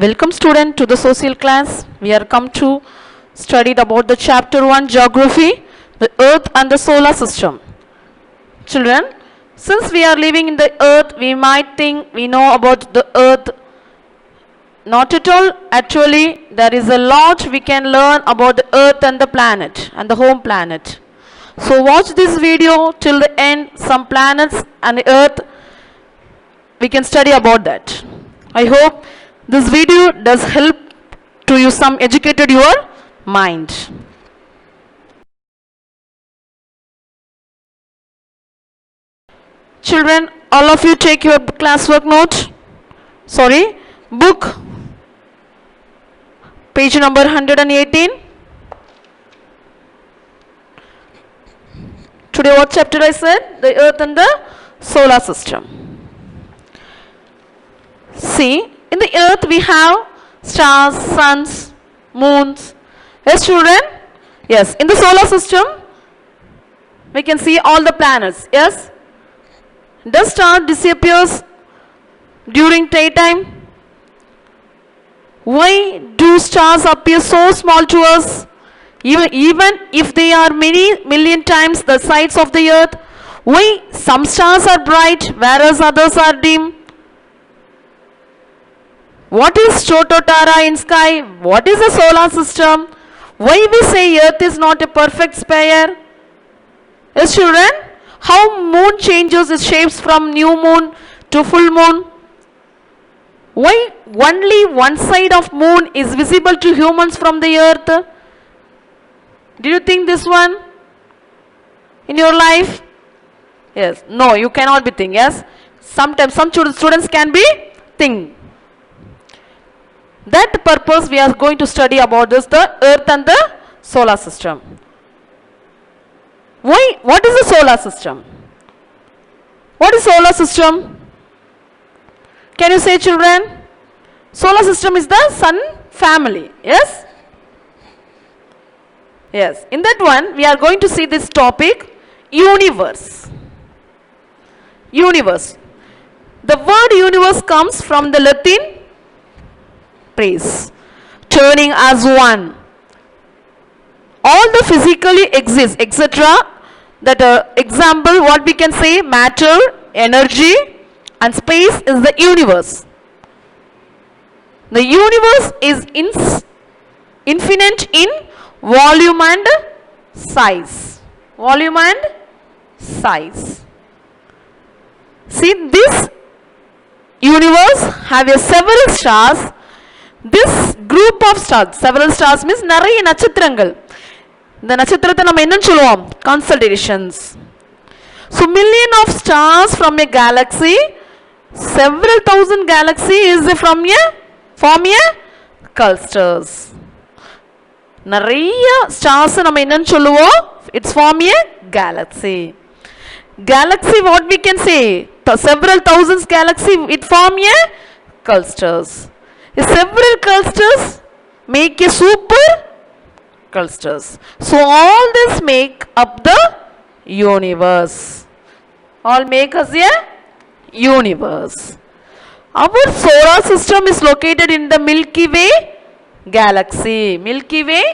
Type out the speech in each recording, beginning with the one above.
Welcome student to the social class. We are come to study about the chapter 1 geography, the earth and the solar system. Children, since we are living in the earth, we might think we know about the earth. Not at all. Actually, there is a lot we can learn about the earth and the planet and the home planet. So watch this video till the end. Some planets and the earth we can study about that. I hope this video does help to you some educated your mind. Children, all of you take your classwork note. Sorry, book. Page number 118. Today what chapter I said? The earth and the solar system. See, in the earth we have stars, suns, moons. Yes, children? Yes, in the solar system we can see all the planets. Yes? The star disappears during daytime. Why do stars appear so small to us? Even if they are many million times the size of the earth, why some stars are bright whereas others are dim? What is Chototara in sky? What is the solar system? Why we say earth is not a perfect sphere? Yes, children? How moon changes its shapes from new moon to full moon? Why only one side of moon is visible to humans from the earth? Did you think this one in your life? Yes. No, you cannot be think. Yes. Sometimes some students can be think. That purpose we are going to study about this, the earth and the solar system. Why? What is the solar system? What is solar system? Can you say, children? Solar system is the sun family. Yes? Yes. In that one, we are going to see this topic, universe. Universe. The word universe comes from the Latin phrase, turning as one. All the physically exists, etc. That example, what we can say, matter, energy, and space is the universe. The universe is infinite in volume and size. Volume and size. See, this universe have a several stars. This group of stars, several stars means நிறைய நட்சத்திரங்கள். இந்த நட்சத்திரத்தை நம்ம என்னன்னு சொல்லுவோம்? Constellations. So million of stars from a galaxy, several thousand galaxies is from a form a clusters. நிறைய stars நம்ம என்னன்னு சொல்லுவோம்? It's form a galaxy. Galaxy, what we can say? Several thousands galaxy, it form a clusters. Several clusters make a super clusters. So all this make up the universe. All make us a universe. Our solar system is located in the Milky Way galaxy. Milky Way.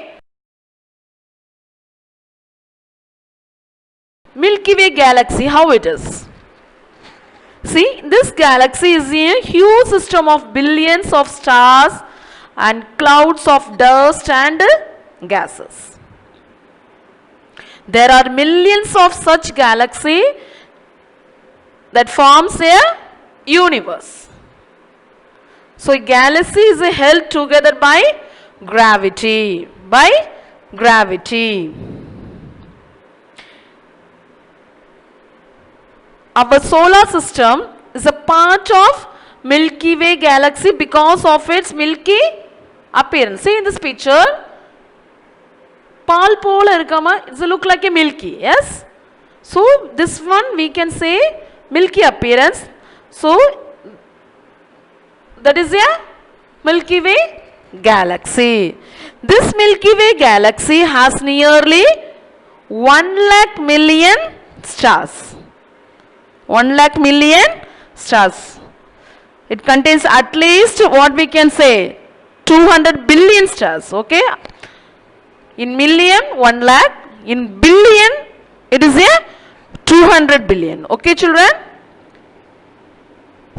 Milky Way galaxy, how it is? See, this galaxy is a huge system of billions of stars and clouds of dust and gases. There are millions of such galaxies that forms a universe. So a galaxy is held together by gravity. By gravity. Our solar system is a part of Milky Way galaxy because of its milky appearance. See in this picture, Paal pole irukama, it look like a milky. Yes. So this one we can say milky appearance. So that is a Milky Way galaxy. This Milky Way galaxy has nearly 1,00,000,000 stars. 1,00,000,000 stars. It contains at least what we can say 200 billion stars. Okay, in million 1 lakh, in billion it is a 200 billion. Okay children,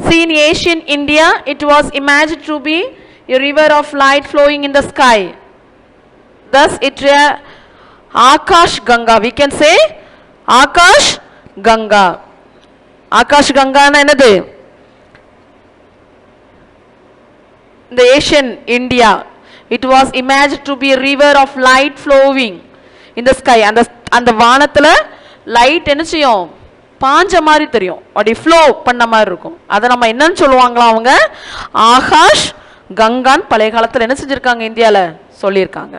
see in ancient India it was imagined to be a river of light flowing in the sky, thus it Akash Ganga, we can say Akash Ganga. Akash Ganga na enadhu, the Asian India it was imagined to be a river of light flowing in the sky. அந்த வானத்துல light என்ன செய்யும், பாஞ்ச மாதிரி தெரியும், அப்படி flow பண்ண மாதிரி இருக்கும். அதை நம்ம என்னன்னு சொல்லுவாங்களா, அவங்க ஆகாஷ் கங்கான் பழைய காலத்தில் என்ன செஞ்சிருக்காங்க, இந்தியாவில் சொல்லியிருக்காங்க.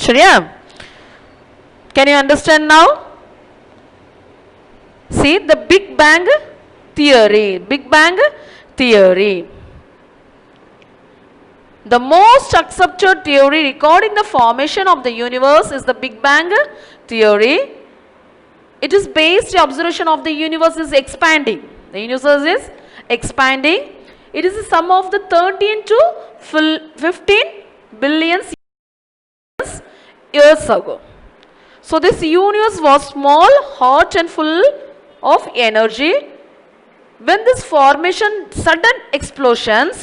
சரியா? Can you understand now? See the Big Bang theory. Big Bang theory. The most accepted theory regarding the formation of the universe is the Big Bang theory. It is based on observation of the universe is expanding. The universe is expanding. It is the sum of the 13 to 15 billion years ago. So this universe was small, hot and full of energy. When this formation, sudden explosions,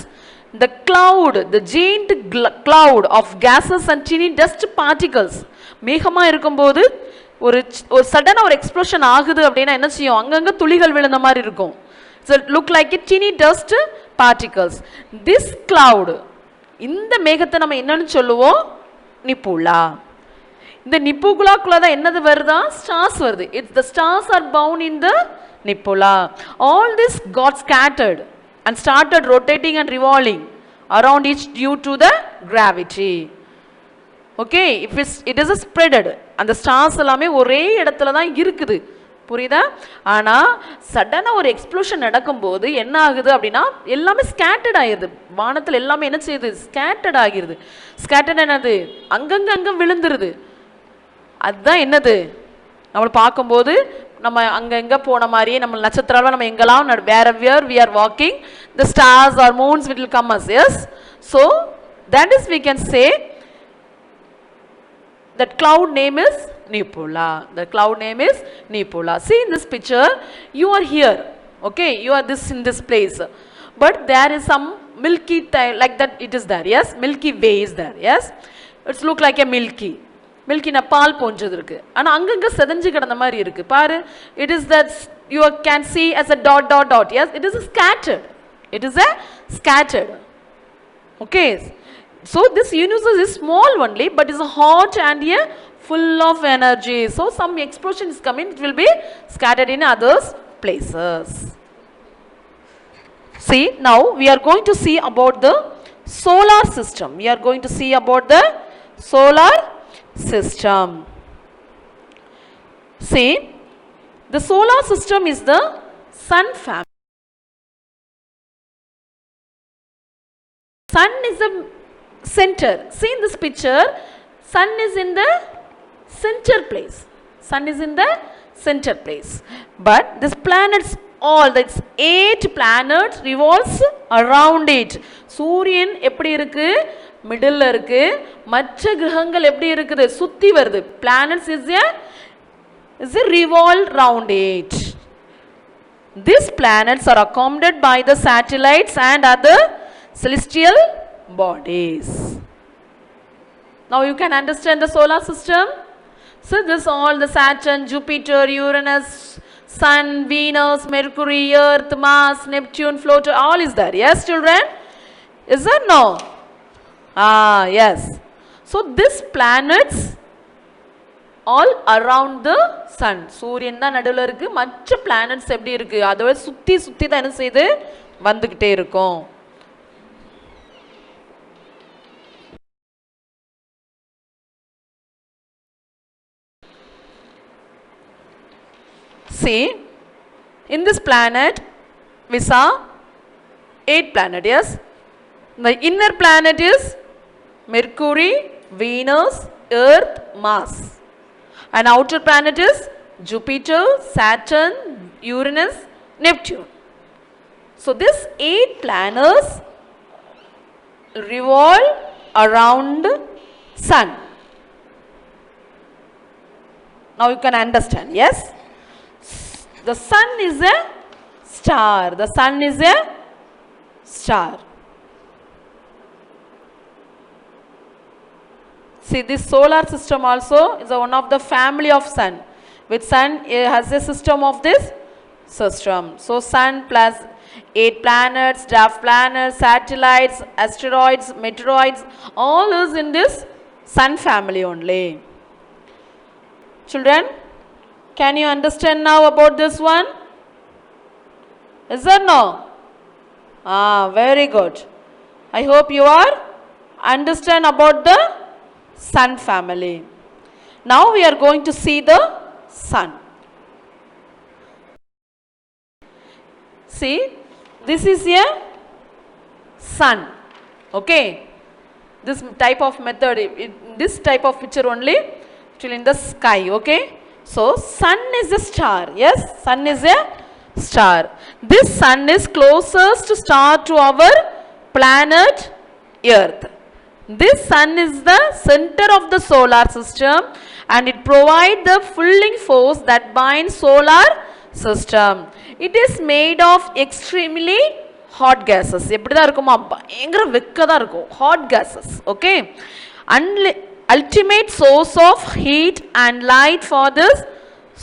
the cloud, the giant cloud of gases and tiny dust particles, மேகமா இருக்கும்போது ஒரு சடனா ஒரு explosion ஆகுது அப்படின்னா என்ன செய்யும், அங்கங்க துளிகள் விழுந்த மாதிரி இருக்கும். So it look like a tiny dust particles. This cloud, இந்த மேகத்தை நம்ம என்னன்னு சொல்லுவோம், நிப்புலா. இந்த நிப்புகுலாக்குள்ள தான் என்னது வருதா, ஸ்டார்ஸ் வருது. It's the stars are bound in the nebula. All this got scattered and started rotating and revolving around each due to the gravity. Okay, if it is a spreaded, and the stars எல்லாமே ஒரே இடத்துல தான் இருக்குது, புரியுதா? ஆனா சடனா ஒரு explosion நடக்கும்போது என்ன ஆகுது அப்படின்னா எல்லாமே ஸ்கேட்டர்ட் ஆகிருது. வானத்தில் எல்லாமே என்ன செய்யுது, ஸ்கேட்டர்ட் ஆகிருது. ஸ்கேட்டர்ட் என்னது, அங்கங்க அங்க விழுந்துருது. அதுதான் என்னது, நம்ம பார்க்கும்போது நம்ம அங்க எங்க போன மாதிரியே நம்ம நட்சத்திரம் நம்ம எங்கெல்லாம் wherever we are walking, the stars or moons will come us. Yes, so that is we can say that cloud name is nebula. The cloud name is nebula. See in this picture, you are here, okay, you are this in this place, but there is some milky like that, it is there. Yes, Milky Way is there. Yes, it's look like a milky na பால் போஞ்சது இருக்கு, ஆனா அங்கங்க செதஞ்சு கிடந்த மாதிரி இருக்கு பாரு. It is that you can see as a dot dot dot. Yes, it is a scattered, it is a scattered. Okay, so this universe is small only, but is hot and a full of energy. So some explosion is coming, it will be scattered in other places. See, now we are going to see about the solar system. We are going to see about the solar system. See, the solar system is the sun family. Sun is the center. See in this picture, sun is in the center place. Sun is in the center place. But this planets, all that's 8 planets revolves around it. சூரியன் எப்படி இருக்கு, middle இருக்கு, மற்ற கிரகங்கள் எப்படி இருக்குது, சுத்தி வருது. Planets is a revolve round it. These planets are accompanied by the satellites and other celestial bodies. Now you can understand the solar system. So this all the Saturn, Jupiter, Uranus, Sun, Venus, Mercury, Earth, Mars, Neptune, Pluto, all is there. Yes children, is there? No? Yes. So these planets all around the sun. சூரியன் தான் நடுவில் இருக்கு, மற்ற planets எப்படி இருக்கு, அதோட சுத்தி சுத்தி தான் என்ன செய்து வந்துகிட்டே இருக்கும். See, in this planet we saw 8 planets. Yes, the inner planet is Mercury, Venus, Earth, Mars, and outer planet is Jupiter, Saturn, Uranus, Neptune. So these 8 planets revolve around sun. Now you can understand, yes? The sun is a star. The sun is a star. See, this solar system also is one of the family of sun. With sun, it has a system of this system. So sun plus 8 planets, dwarf planets, satellites, asteroids, meteoroids, all is in this sun family only. Children, can you understand now about this one? Is there no? Very good. I hope you are understand about the sun family. Now we are going to see the sun. See, this is a sun. Okay. This type of method, this type of picture only, actually in the sky. Okay. So, sun is a star. Yes, sun is a star. This sun is closest star to our planet Earth. This sun is the center of the solar system and it provides the pulling force that binds solar system. It is made of extremely hot gases. எப்படி தான் இருக்குமா, பயங்கர வெக்கதா இருக்கும். Hot gases. Okay. Ultimate source of heat and light for this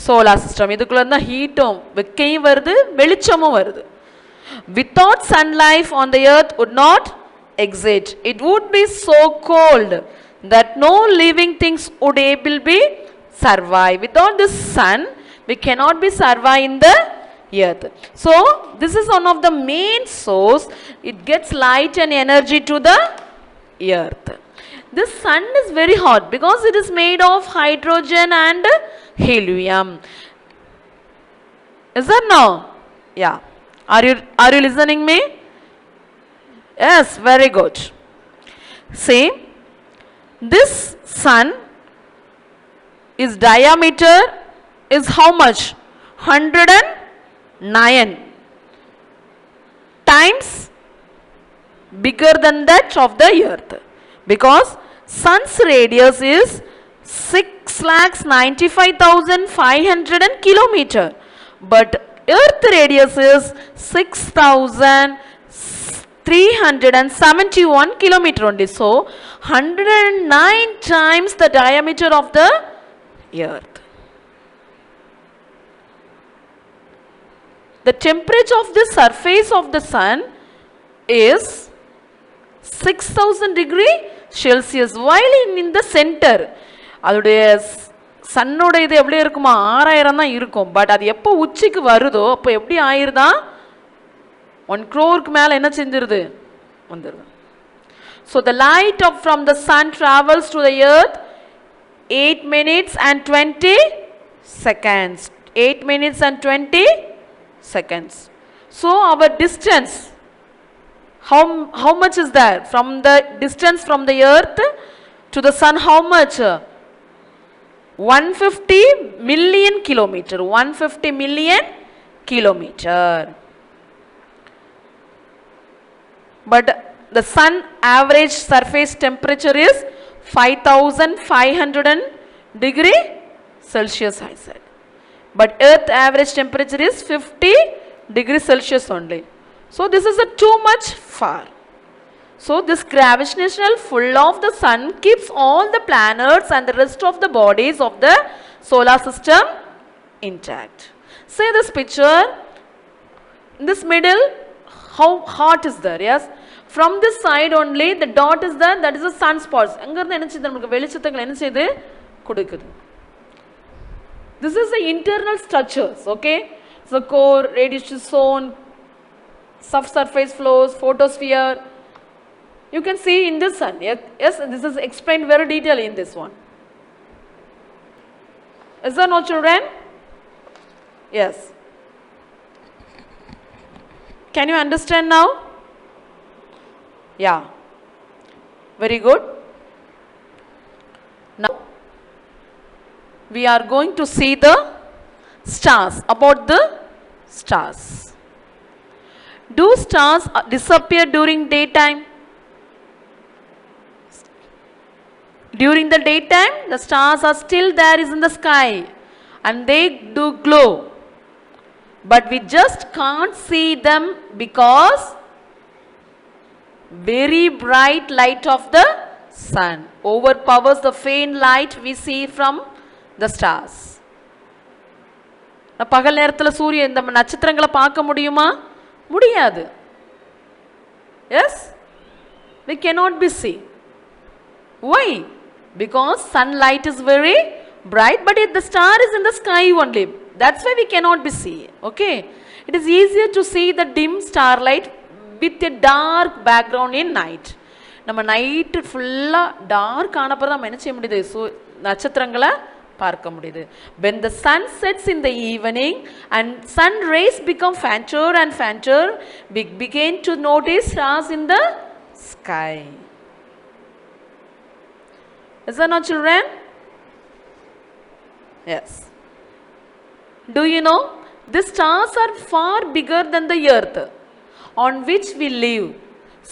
solar system. இதுக்குள்ள இருந்தா ஹீட்டும் வெக்கையும் வருது, வெளிச்சமும் வருது. Without sunlight on the earth would not exist. It would be so cold that no living things would able be survive. Without the sun, we cannot be survive in the earth. So this is one of the main source. It gets light and energy to the earth. This sun is very hot because it is made of hydrogen and helium. Is that no? Yeah. Are you listening me? Yes, very good. See, this sun is diameter is how much? 109 times bigger than that of the earth, because sun's radius is 6,95,500 kilometer, but earth radius is 6,371 kilometer only. So 109 times the diameter of the earth. The temperature of the surface of the sun is 6,000 degree Celsius, while in the center அதோடைய சன்னோட இது எப்படி இருக்குமா, 6000 தான் இருக்கும். But அது எப்போ உச்சிக்கு வருதோ அப்போ எப்படி ஆயிருதா, 1 crore மேலே என்ன செஞ்சிருது, வந்துருது. So the light from the sun travels to the earth 8 minutes and 20 seconds. 8 minutes and 20 seconds. So our distance, how much is that? From the distance from the earth to the sun, how much? 150 million kilometer. 150 million kilometer. But the sun average surface temperature is 5,500 degree Celsius, I said. But earth average temperature is 50 degrees Celsius only. So this is too much far. So this gravitational pull of the sun keeps all the planets and the rest of the bodies of the solar system intact. See this picture. In this middle, how hot is there? Yes. From this side only, the dot is there. That is the sunspots. அங்கிருந்து என்ன செய்யுது, நமக்கு வெளிச்சத்துக்கு என்ன செய்யுது, கொடுக்குது. This is the internal structures. Okay. So core, radiation zone, subsurface flows, photosphere. You can see in this sun. Yes, this is explained very detailedly in this one. Is there no children? Yes. Can you understand now? Yeah. Very good. Now we are going to see the stars, about the stars. Do stars disappear during daytime? During the daytime, the stars are still there is in the sky and they do glow. But we just can't see them because very bright light of the sun overpowers the faint light we see from the stars. பகல் நேரத்தில் சூரியன் இந்த நட்சத்திரங்களை பார்க்க முடியுமா? முடியாது. Yes? We cannot be seen. Why? Because sunlight is very bright, but the star is in the sky only. That's why we cannot be seen. Okay? It is easier to see the dim starlight with a dark background in night. நம்ம night ஃபுல்லாக dark ஆனப்பறம் நம்ம என்ன செய்ய முடியுது? நட்சத்திரங்களை பார்க்க முடியுது. When the sun sets in the evening and sun rays become fainter and fainter, we begin to notice stars in the sky. Is that not, children? Yes. Do you know the stars are far bigger than the earth on which we live?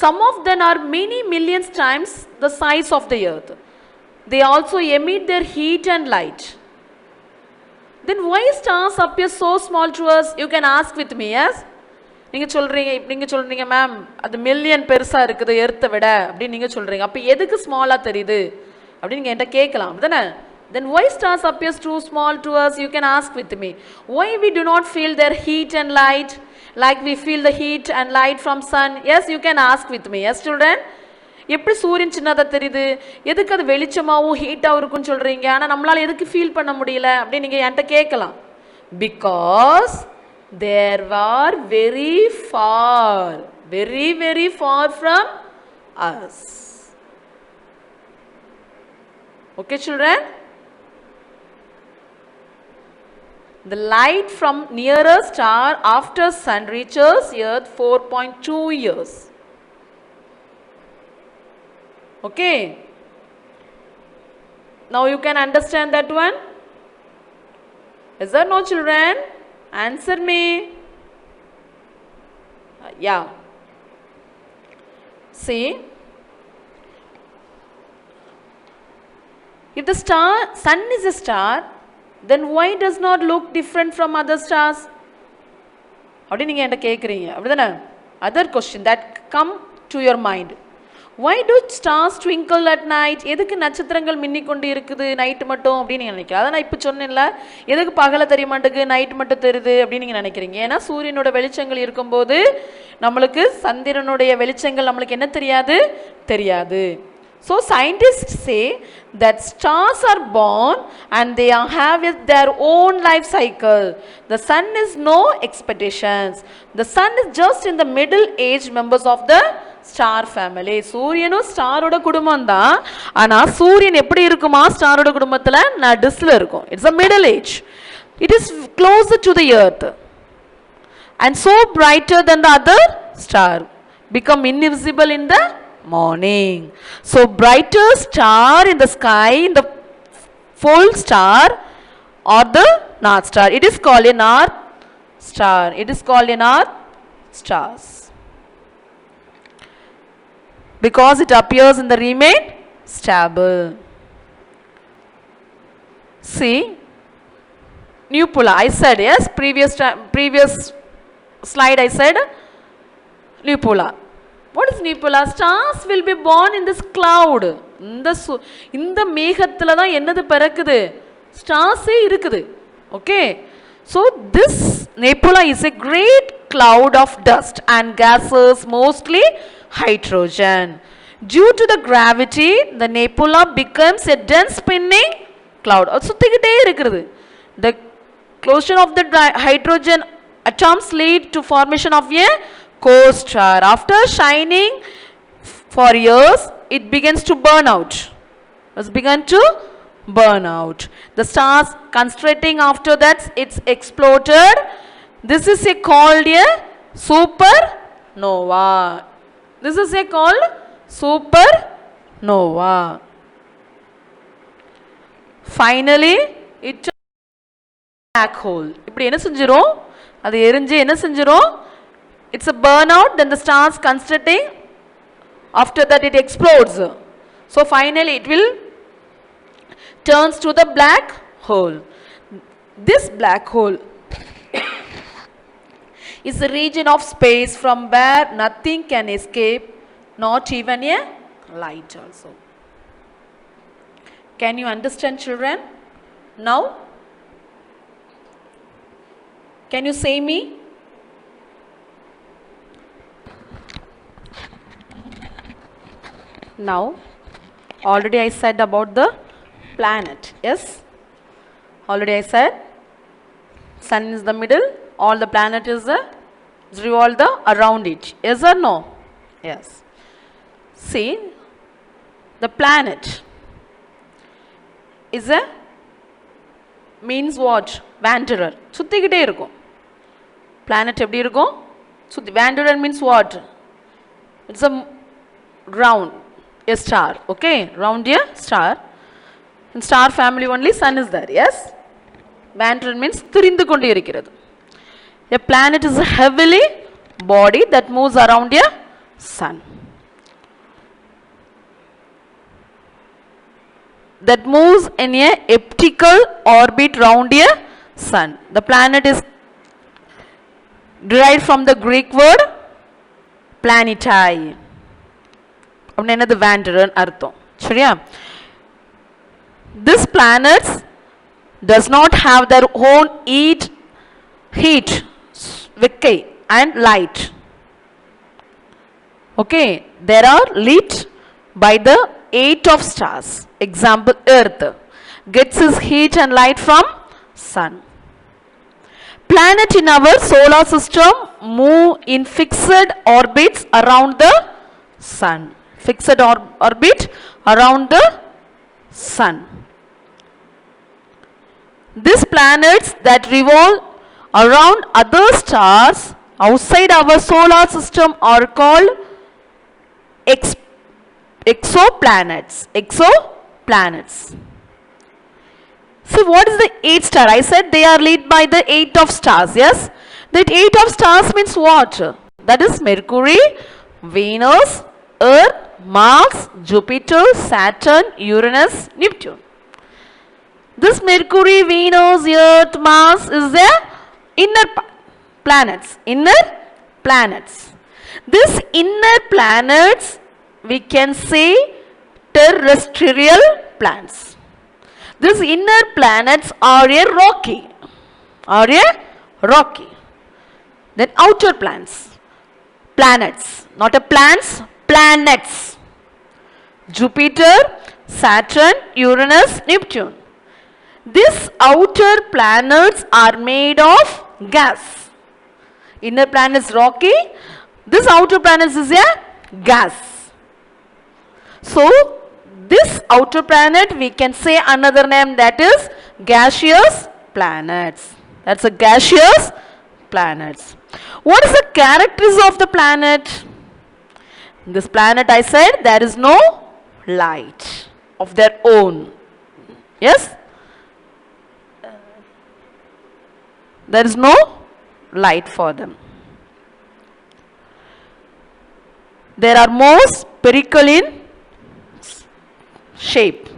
Some of them are many millions times the size of the earth. They also emit their heat and light. Then why stars appear so small to us? You can ask with me, yes? நீங்கள் சொல்கிறீங்க ma'am அது million பெருசாக இருக்குது எர்த்தை விட அப்படின்னு நீங்கள் சொல்கிறீங்க. அப்போ எதுக்கு ஸ்மாலாக தெரியுது அப்படின்னு நீங்கள் என்கிட்ட கேட்கலாம் தானே? Then why stars appears too small to us? You can ask with me. Why we do not feel their heat and light like we feel the heat and light from sun? Yes, you can ask with me. Yes, children? எப்படி சூரியன் சின்னதாக தெரியுது, எதுக்கு அது வெளிச்சமாகவும் ஹீட்டாகவும் இருக்குன்னு சொல்கிறீங்க, ஆனால் நம்மளால் எதுக்கு ஃபீல் பண்ண முடியல அப்படின்னு நீங்கள் என்கிட்ட கேட்கலாம். Because there are very far, very very far from us. Okay children? The light from nearest star after sun reaches earth 4.2 years. Okay? Now you can understand that one? Is there no, children? Answer me. Yeah. See, if the sun is a star, then why does not look different from other stars? அப்படி நீங்கள் என்கிட்ட கேட்குறீங்க அப்படி தானே? Other question that come to your mind. Why do stars twinkle at night? எதுக்கு நட்சத்திரங்கள் மின்னிக்கொண்டு இருக்குது night மட்டும் அப்படின்னு நீங்கள் நினைக்கிறீங்க. அதான் நான் இப்போ சொன்னேன்ல, எதுக்கு பகலை தெரிய மாட்டேங்குது நைட்டு மட்டும் தெரியுது அப்படின்னு நீங்கள் நினைக்கிறீங்க. ஏன்னா சூரியனோட வெளிச்சங்கள் இருக்கும்போது நம்மளுக்கு சந்திரனுடைய வெளிச்சங்கள் நம்மளுக்கு என்ன தெரியாது. So scientists say that stars are born and they have their own life cycle. The sun is no expectations. The sun is just in the middle age members of the star family. சூரியனும் ஸ்டாரோட குடும்பம் தான். ஆனால் சூரியன் எப்படி இருக்குமா ஸ்டாரோட குடும்பத்தில் நடுஸ்ல இருக்கும். It's a middle age. It is closer to the earth and so brighter than the other star, become invisible in the morning. So brighter star in the sky, in the full star or the north star, it is called a north star. It is called a north stars because it appears in the remain stable. See, Nupula, I said, yes, previous slide I said Nupula. What is Nupula? Stars will be born in this cloud. இந்த மேகத்துல தான் என்னது பிறக்குது? ஸ்டார்ஸே இருக்குது. Okay? So this nebula is a great cloud of dust and gases, mostly hydrogen. Due to the gravity, the nebula becomes a dense spinning cloud. சுத்திக்கிட்டே இருக்குது. The closion of the hydrogen atoms lead to formation of a core star. After shining for years, it begins to burn out. It's begun to burn out. The stars concentrating after that, it's exploded. This is called a supernova. This is called supernova. Finally, it black hole. இப்படி என்ன செஞ்சிரும்? அது எரிஞ்சு என்ன செஞ்சிரும்? It's a burnout, then the stars concentrating, after that it explodes. So finally it will turns to the black hole. This black hole is a region of space from where nothing can escape, not even a light also. Can you understand, children? Now, can you say me? Now, already I said about the planet. Yes? Already I said sun is the middle, all the planet is revolve around it. Yes or no? Yes. See, the planet is a means what? Wanderer. சுத்திக்கிட்டே இருக்கும். Planet எப்படி இருக்கும்? சுத்தி. Wanderer means what? It's a round, a star. Okay, round a star. In star family only sun is there. Yes. Wanderer means திரிந்து கொண்டு இருக்கிறது. A planet is a heavily body that moves around a sun. That moves in a elliptical orbit round a sun. The planet is derived from the Greek word planetai. அப்படின்னா என்னது wanderer அர்த்தம். சரியா? These planets does not have their own heat, விக்கை and light. Okay, they are lit by the 8 of stars. Example, Earth gets its heat and light from sun. Planet in our solar system move in fixed orbits around the sun. Fixed orbit around the sun. These planets that revolve around other stars outside our solar system are called exoplanets. Exoplanets. So what is the 8 star? I said they are led by the 8 of stars. Yes, that 8 of stars means what? That is Mercury, Venus, Earth, Mars, Jupiter, Saturn, Uranus, Neptune. This Mercury, Venus, Earth, Mars is the inner planets. Inner planets. These inner planets we can say terrestrial planets. These inner planets are a rocky. Then outer planets, not a plants, planets. Jupiter, Saturn, Uranus, Neptune. These outer planets are made of gas. Inner planet is rocky. This outer planet is a gas. So, this outer planet we can say another name, that is gaseous planets. That's a gaseous planets. What is the characteristics of the planet? This planet, I said, there is no light of their own. Yes? There is no light for them. There are more spherical in shape.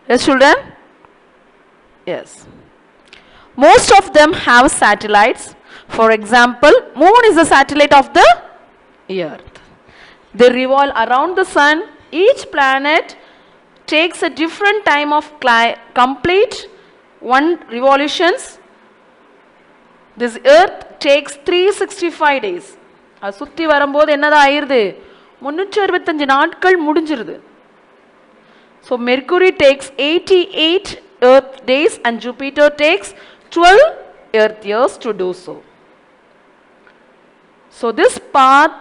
Yes, children? Yes. Most of them have satellites. For example, moon is a satellite of the earth. They revolve around the sun. Each planet takes a different time of complete one revolutions. This earth takes 365 days. அது சுற்றி வரும்போது என்னதான் ஆயிருது? 365 நாட்கள் முடிஞ்சிருது. So Mercury takes 88 earth days and Jupiter takes 12 earth years to do so. So this path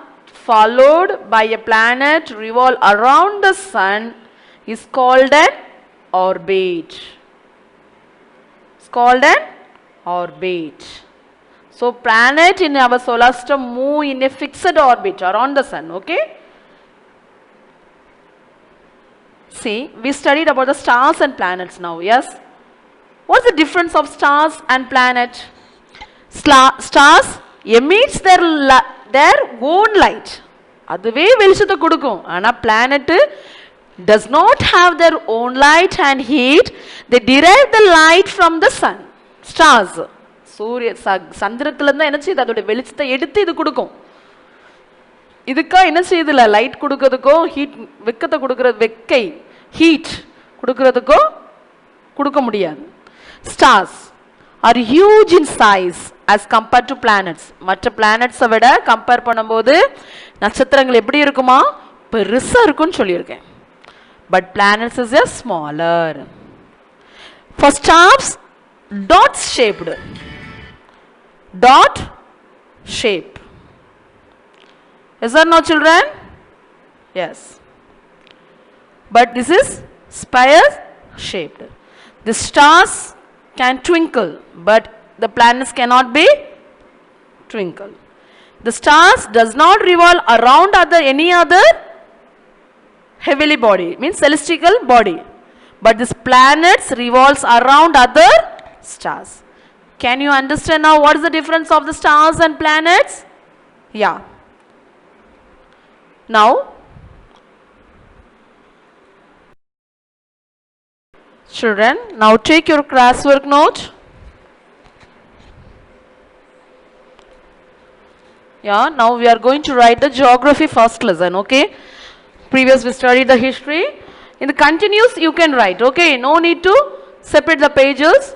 followed by a planet revolve around the sun is called an orbit. It's called an orbit. So planet in our solar system move in a fixed orbit around the sun. Okay? See, we studied about the stars and planets now. Yes? What's the difference of stars and planet? Stars emits their own light. அதுவே வெளிச்சத்தை கொடுக்கும். ஆனா planet does not have their own light and heat. They derive the light from the sun. Stars. சூரிய சந்திரத்திலிருந்து என்ன செய்யுது, அதோட வெளிச்சத்தை எடுத்து இது கொடுக்கும். இதுக்கா என்ன செய்யுதுல, லைட் கொடுக்கறதுக்கோ ஹீட் வெக்கத்தை கொடுக்கறது, வெக்கை ஹீட் கொடுக்கறதுக்கோ கொடுக்க முடியாது. Stars are huge in size as compared to planets. மற்ற பிளானட்ஸை விட கம்பேர் பண்ணும்போது நட்சத்திரங்கள் எப்படி இருக்குமா, பெருசா இருக்குன்னு சொல்லியிருக்கேன். But planets is a smaller. For stars, dot shaped. Dot shape. Is that no, children? Yes. But this is spire shaped. The stars can twinkle, but the planets cannot be twinkle. The stars does not revolve around any other heavenly body, means celestial body, but this planets revolves around other stars. Can you understand now what is the difference of the stars and planets? Yeah. Now children, now take your classwork note. Yeah, now we are going to write the geography first lesson, okay? Previous we studied the history. In the continuous you can write, okay? No need to separate the pages.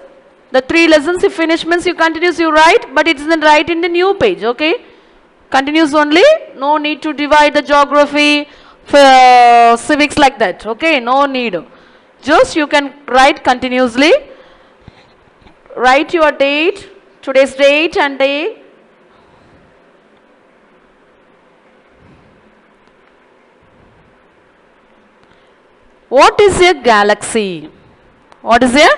The 3 lessons you finish means you continuous you write, but it isn't write in the new page, okay? Continuous only, no need to divide the geography, civics like that, okay? No need. Just you can write continuously. Write your date, today's date and day. What is a galaxy? What is a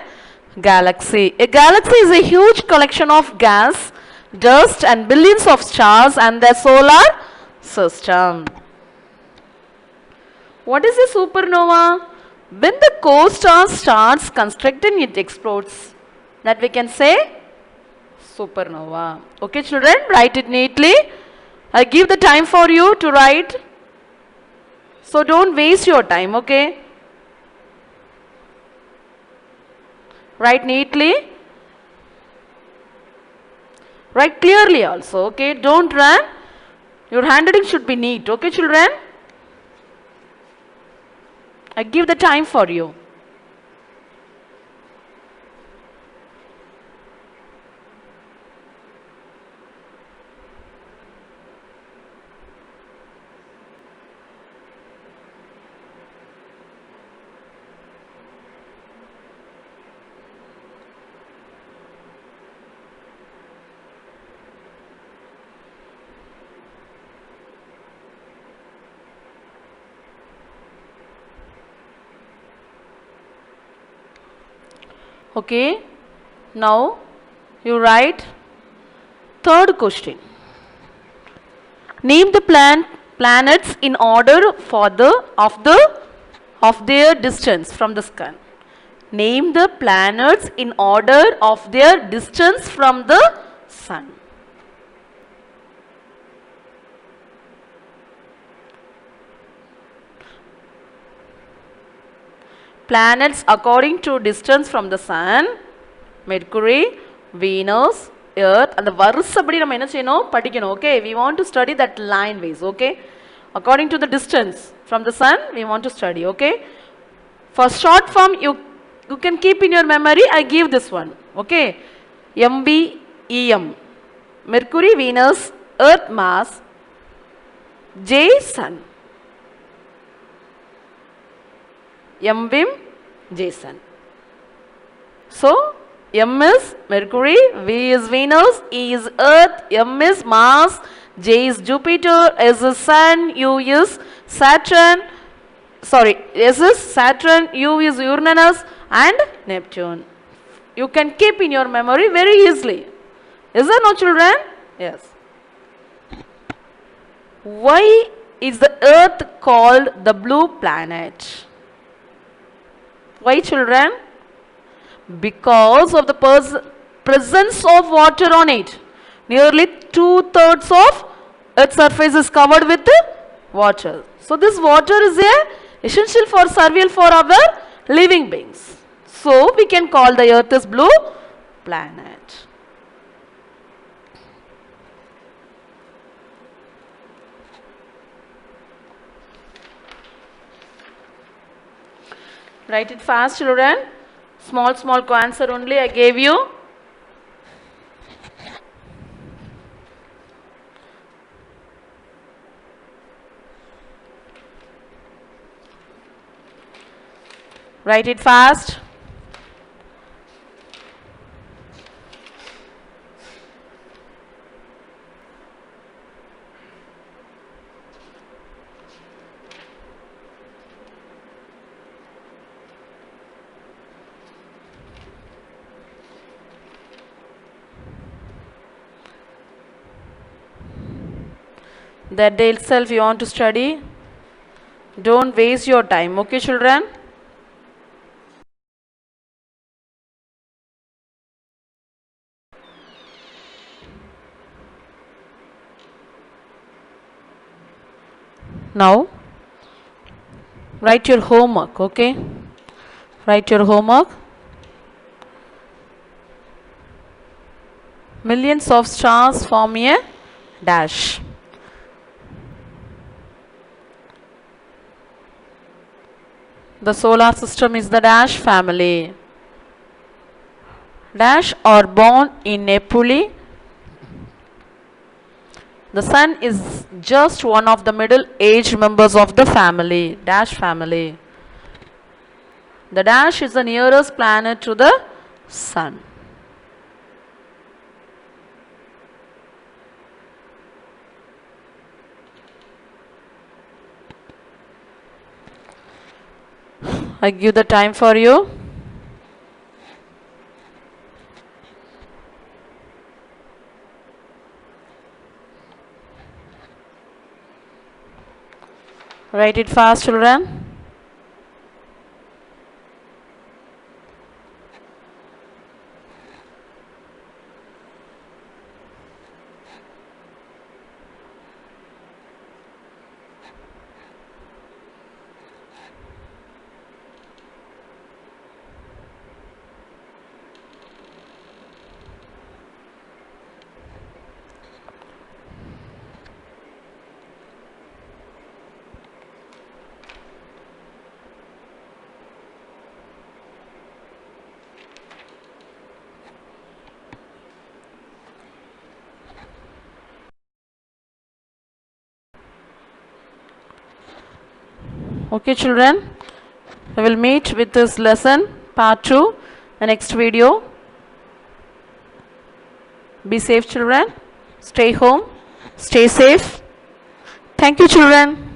galaxy? A galaxy is a huge collection of gas, dust and billions of stars and their solar system. What is a supernova? When the core star starts constructing, it explodes. That we can say supernova. Okay children, write it neatly. I give the time for you to write. So don't waste your time, okay? Write neatly. Write clearly also, okay? Don't run. Your handwriting should be neat, okay children? I give the time for you. Okay, now you write third question. Name the planets in order of their distance from the sun. Name the planets in order of their distance from the sun. Planets according to distance from the sun: Mercury, Venus, Earth. And the varusapadi நம்ம என்ன செய்யணும், படிக்கணும். Okay, we want to study that line ways. Okay, according to the distance from the sun we want to study. Okay, for short form you can keep in your memory. I give this one. Okay, MVEM: Mercury, Venus, Earth, Mars, J, Sun. MVEM, J, Sun. So M is Mercury, V is Venus, E is Earth, M is Mars, J is Jupiter, S is Sun, U is Saturn, S is Saturn, U is Uranus and Neptune. You can keep in your memory very easily. Is there no children? Yes. Why is the Earth called the blue planet? Why children? Because of the presence of water on it. Nearly 2/3 of Earth's surface is covered with water. So this water is a essential for survival for our living beings. So we can call the earth as blue planet. Write it fast, children. Small answer only I gave you. Write it fast. That day itself you want to study. Don't waste your time. Okay, children? Now, write your homework, okay? Write your homework. Millions of stars form a dash. The solar system is the dash family. Dash are born in Neptune. The sun is just one of the middle-aged members of the family, dash family. The dash is the nearest planet to the sun. I give the time for you. Write it fast, children. Okay, children. We will meet with this lesson part 2 the next video. Be safe, children. Stay home. Stay safe. Thank you, children.